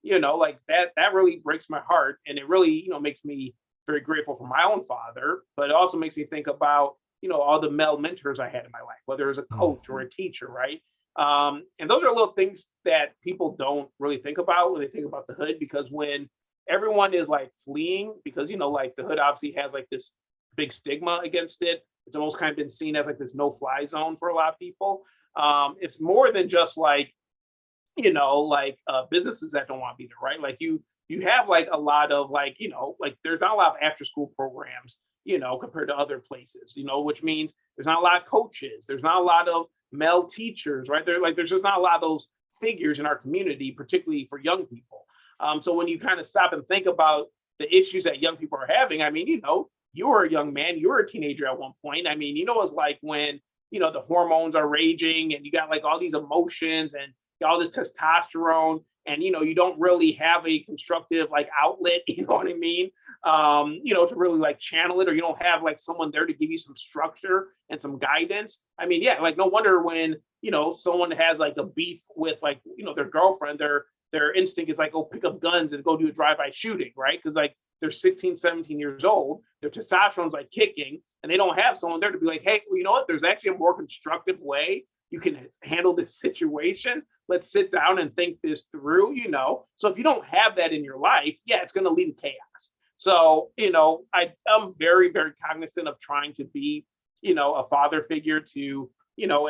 And, like that really breaks my heart. And it really, makes me very grateful for my own father, but it also makes me think about, all the male mentors I had in my life, whether it was a coach or a teacher, right? And those are little things that people don't really think about when they think about the hood, because when everyone is like fleeing, because like the hood obviously has like this big stigma against it. It's almost kind of been seen as like this no-fly zone for a lot of people. It's more than just like like businesses that don't want to be there, right? Like you have like a lot of like, like there's not a lot of after school programs, compared to other places, which means there's not a lot of coaches, there's not a lot of male teachers, right? There's just not a lot of those figures in our community, particularly for young people. So when you kind of stop and think about the issues that young people are having, I mean, you were a young man, you were a teenager at one point. I mean, it's like when, the hormones are raging and you got like all these emotions and all this testosterone, and you don't really have a constructive like outlet, you know what I mean, to really like channel it, or you don't have like someone there to give you some structure and some guidance. I mean, yeah, like no wonder when someone has like a beef with like their girlfriend, their instinct is like, go pick up guns and go do a drive-by shooting, right? Because like they're 16, 17 years old, their testosterone's like kicking, and they don't have someone there to be like, hey, well, you know what, there's actually a more constructive way you can handle this situation. Let's sit down and think this through. So if you don't have that in your life, yeah, it's going to lead to chaos. So I'm very, very cognizant of trying to be a father figure to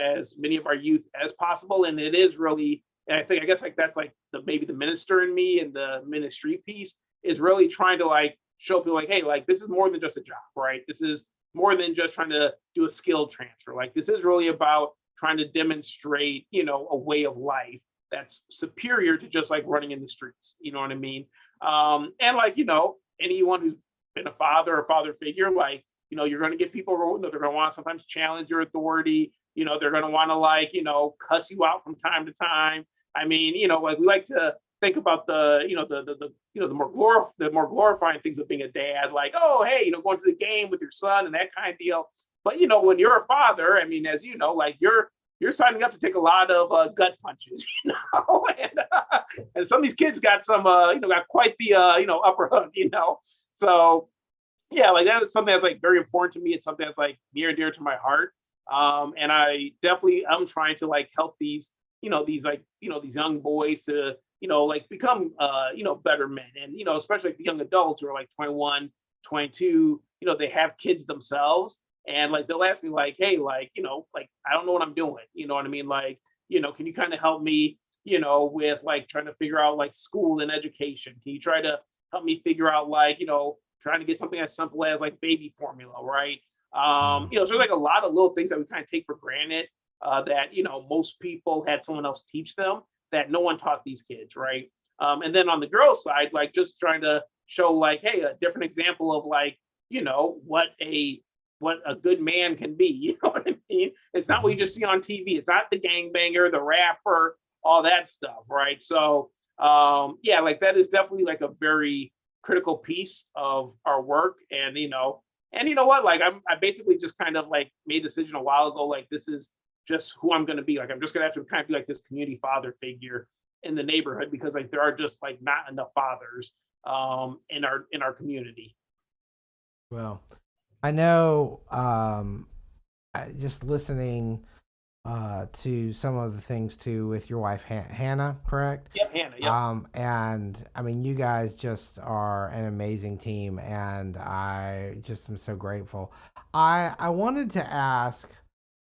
as many of our youth as possible. And it is really, and I guess like that's like the maybe the minister in me and the ministry piece is really trying to like show people like, hey, like this is more than just a job, right? This is more than just trying to do a skill transfer. Like this is really about trying to demonstrate, a way of life that's superior to just like running in the streets. You know what I mean? And like, anyone who's been a father or father figure, like, you're going to get people who they're going to want to sometimes challenge your authority. They're going to want to like, cuss you out from time to time. I mean, like we like to think about the, the more glorifying things of being a dad, like, oh, hey, going to the game with your son and that kind of deal. But when you're a father, I mean, as you know, like you're signing up to take a lot of gut punches, and some of these kids got some, got quite the, upper hook, So yeah, like that is something that's like very important to me. It's something that's like near and dear to my heart. And I definitely am trying to like help these, these young boys to, like become, better men, and especially like the young adults who are like 21, 22, they have kids themselves. And like they'll ask me like, hey, like, like I don't know what I'm doing. You know what I mean? Like, can you kind of help me, with like trying to figure out like school and education? Can you try to help me figure out like, trying to get something as simple as like baby formula, right? So there's like a lot of little things that we kind of take for granted, that most people had someone else teach them that no one taught these kids, right? And then on the girls' side, like just trying to show like, hey, a different example of like, what a good man can be. You know what I mean? It's not what you just see on TV. It's not the gangbanger, the rapper, all that stuff, right? So yeah, like that is definitely like a very critical piece of our work. And you know what? Like I basically just kind of like made a decision a while ago, like this is just who I'm gonna be. Like I'm just gonna have to kind of be like this community father figure in the neighborhood, because like there are just like not enough fathers in our community. Well, I know, just listening to some of the things too with your wife Hannah, correct? Yep, Hannah. Yep. And I mean, you guys just are an amazing team, and I just am so grateful. I wanted to ask.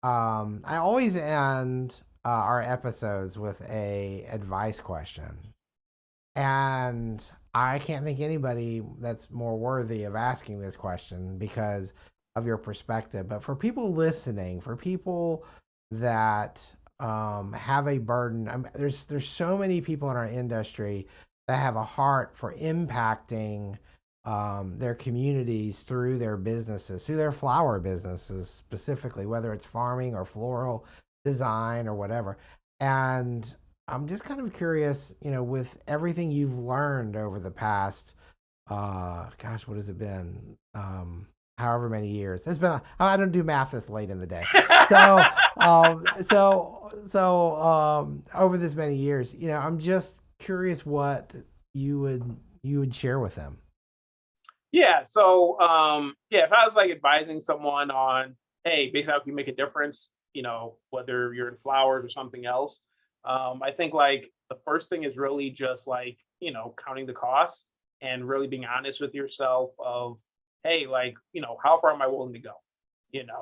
I always end our episodes with a advice question, and I can't think anybody that's more worthy of asking this question because of your perspective. But for people listening, for people that have a burden, there's so many people in our industry that have a heart for impacting their communities through their businesses, through their flower businesses specifically, whether it's farming or floral design or whatever. And I'm just kind of curious, with everything you've learned over the past, gosh, what has it been? However many years. It's been, I don't do math this late in the day. So, over this many years, I'm just curious what you would share with them. Yeah. So, yeah, if I was like advising someone on, hey, basically how can you make a difference, whether you're in flowers or something else, I think like the first thing is really just like, counting the costs and really being honest with yourself of, hey, like, how far am I willing to go?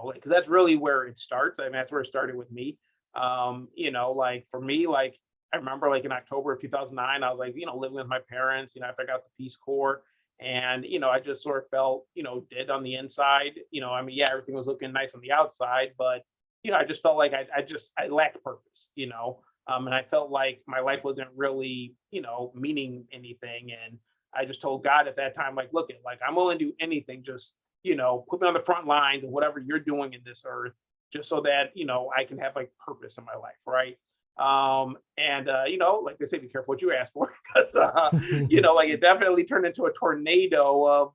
Like, cause that's really where it starts. I mean, that's where it started with me. Like for me, like, I remember like in October of 2009, I was like, living with my parents, after I got the Peace Corps. And, I just sort of felt, dead on the inside. I mean, yeah, everything was looking nice on the outside, but, I just felt like I lacked purpose, and I felt like my life wasn't really, meaning anything. And I just told God at that time, like, look, like I'm willing to do anything, just, put me on the front lines of whatever you're doing in this earth, just so that, I can have like purpose in my life. Right. And like they say, be careful what you ask for, because like it definitely turned into a tornado of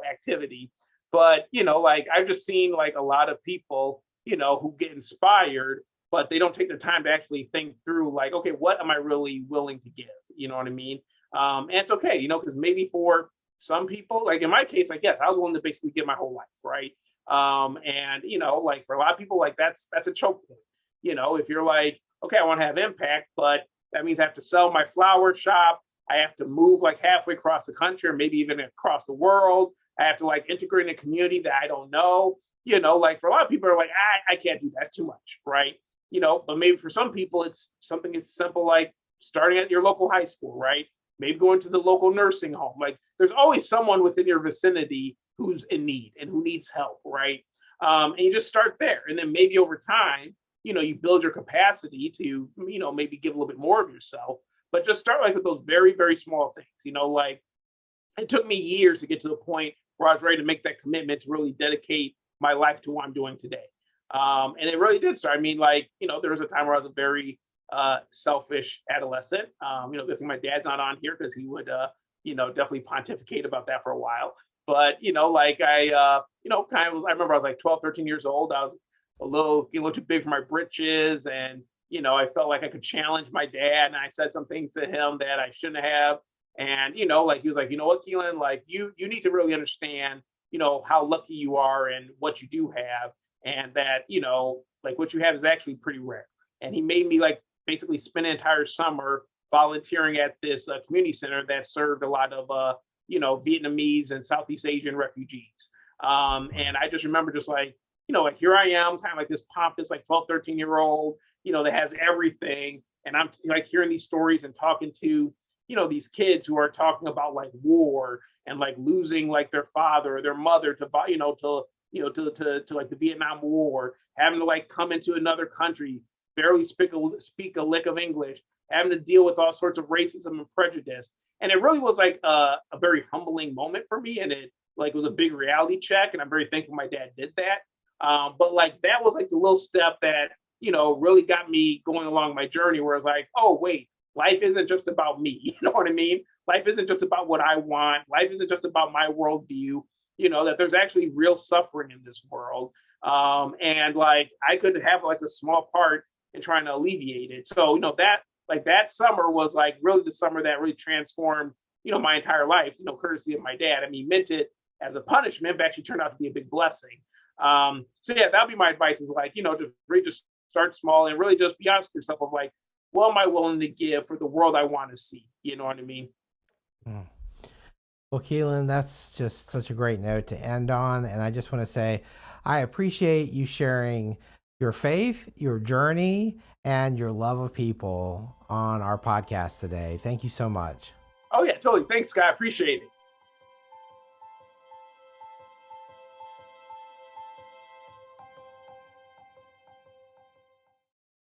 activity. But like I've just seen like a lot of people, who get inspired, but they don't take the time to actually think through, like, okay, what am I really willing to give? You know what I mean? And it's okay, because maybe for some people, like in my case, I guess I was willing to basically give my whole life, right? And like for a lot of people, like that's a choke point. If you're like, okay, I want to have impact, but that means I have to sell my flower shop. I have to move like halfway across the country, or maybe even across the world. I have to like integrate in a community that I don't know. Like for a lot of people are like, I can't do that, too much, right? But maybe for some people, it's something as simple like starting at your local high school, right? Maybe going to the local nursing home. Like there's always someone within your vicinity who's in need and who needs help, right? And you just start there. And then maybe over time, you build your capacity to, maybe give a little bit more of yourself, but just start like with those very, very small things, like it took me years to get to the point where I was ready to make that commitment to really dedicate my life to what I'm doing today. And it really did start. I mean, like, there was a time where I was a very selfish adolescent. Good thing my dad's not on here, because he would, definitely pontificate about that for a while. But, like kind of, I remember I was like 12, 13 years old. I was a little too big for my britches. And, I felt like I could challenge my dad. And I said some things to him that I shouldn't have. And, like, he was like, you know what, Keelan, like you need to really understand, how lucky you are and what you do have. And that, like what you have is actually pretty rare. And he made me like basically spend an entire summer volunteering at this community center that served a lot of, Vietnamese and Southeast Asian refugees. And I just remember just like here I am, kind of like this pompous, like 12, 13-year-old, that has everything. And I'm like hearing these stories and talking to, these kids who are talking about like war and like losing like their father or their mother to, to like the Vietnam War, having to like come into another country, barely speak a lick of English, having to deal with all sorts of racism and prejudice. And it really was like a very humbling moment for me. And it like was a big reality check. And I'm very thankful my dad did that. But like that was like the little step that, really got me going along my journey, where it's like, oh, wait, life isn't just about me. You know what I mean? Life isn't just about what I want. Life isn't just about my worldview. That there's actually real suffering in this world. And like I could have like a small part in trying to alleviate it. So, that summer was like really the summer that really transformed, my entire life, courtesy of my dad. I mean, meant it as a punishment, but actually turned out to be a big blessing. So yeah, that'd be my advice, is like, just really just start small and really just be honest with yourself of like, what am I willing to give for the world I want to see? You know what I mean? Mm. Well, Keelan, that's just such a great note to end on. And I just want to say, I appreciate you sharing your faith, your journey, and your love of people on our podcast today. Thank you so much. Oh yeah, totally. Thanks, Scott. Appreciate it.